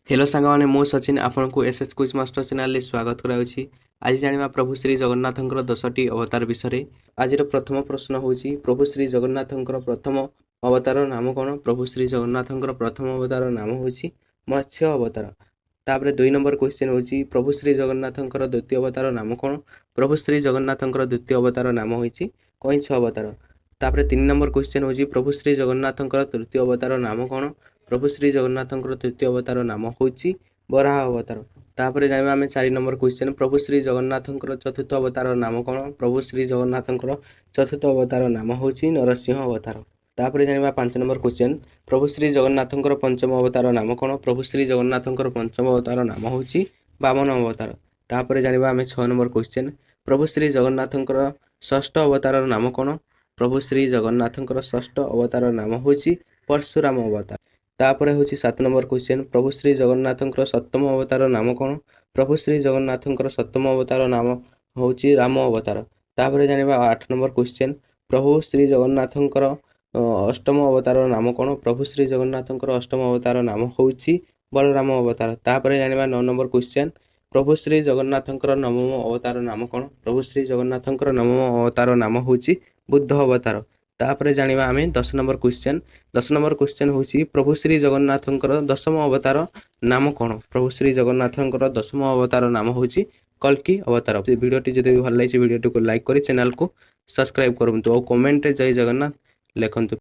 Hello सांगमाने मु सचिन आपनको एसएस क्विज मास्टर चैनल रे स्वागत कराउछि। आज जानिबा प्रभु श्री जगन्नाथଙ୍କର 10ଟି अवतार विषय। आजिर प्रथम प्रश्न होछि प्रभु श्री जगन्नाथଙ୍କର प्रथम अवतार नाम कोन? प्रभु श्री जगन्नाथଙ୍କର प्रथम अवतार नाम होछि मत्स्य अवतार। तापर 2 नंबर क्वेश्चन होछि प्रभु श्री जगन्नाथଙ୍କର द्वितीय अवतार नाम कोन? प्रभु श्री जगन्नाथଙ୍କର द्वितीय अवतार नाम होछि कइंछ अवतार। तापर 3 नंबर क्वेश्चन होछि प्रभु श्री जगन्नाथଙ୍କର तृतीय अवतार नाम कोन? प्रभु श्री जगन्नाथଙ୍କର तृतीय अवतार नाम होछि बराह अवतार। तापर जानिबा आमे 4 नंबर क्वेश्चन प्रभु श्री जगन्नाथଙ୍କର चतुर्थ अवतार नाम कोन? प्रभु श्री जगन्नाथଙ୍କର चतुर्थ अवतार नाम होछि नरसिंह अवतार। तापर जानिबा 5 नंबर क्वेश्चन प्रभु श्री जगन्नाथଙ୍କର पंचम अवतार नाम कोन? प्रभु श्री जगन्नाथଙ୍କର पंचम अवतार नाम होछि वामन अवतार। तापर जानिबा आमे 6 नंबर क्वेश्चन प्रभु श्री जगन्नाथଙ୍କର षष्ठ अवतार नाम कोन? प्रभु श्री जगन्नाथଙ୍କର षष्ठ अवतार नाम होछि परशुराम अवतार। तापर होछि 7 नंबर क्वेश्चन प्रभु श्री जगन्नाथଙ୍କର सप्तम अवतार नाम कोन? प्रभु श्री जगन्नाथଙ୍କର सप्तम अवतार नाम होछि राम अवतार। तापर जानिबा 8 नंबर क्वेश्चन प्रभु श्री जगन्नाथଙ୍କର अष्टम अवतार नाम कोन? प्रभु श्री जगन्नाथଙ୍କର अष्टम अवतार नाम होछि बलराम अवतार। तापर जानिबा 9 नंबर क्वेश्चन प्रभु श्री जगन्नाथଙ୍କର नवम अवतार नाम कोन? प्रभु श्री जगन्नाथଙ୍କର नवम अवतार नाम होछि बुद्ध अवतार। तापर जानिबा आमे 10 नंबर क्वेश्चन होछि प्रभु श्री जगन्नाथଙ୍କର दशम अवतार नाम कोन? प्रभु श्री जगन्नाथଙ୍କର दशम अवतार नाम होछि कल्कि अवतार। वीडियोटी जदि भल लागिछि वीडियोटी को लाइक करि चैनल को सब्सक्राइब करंतु और कमेंट रे जय जगन्नाथ लिखंतु।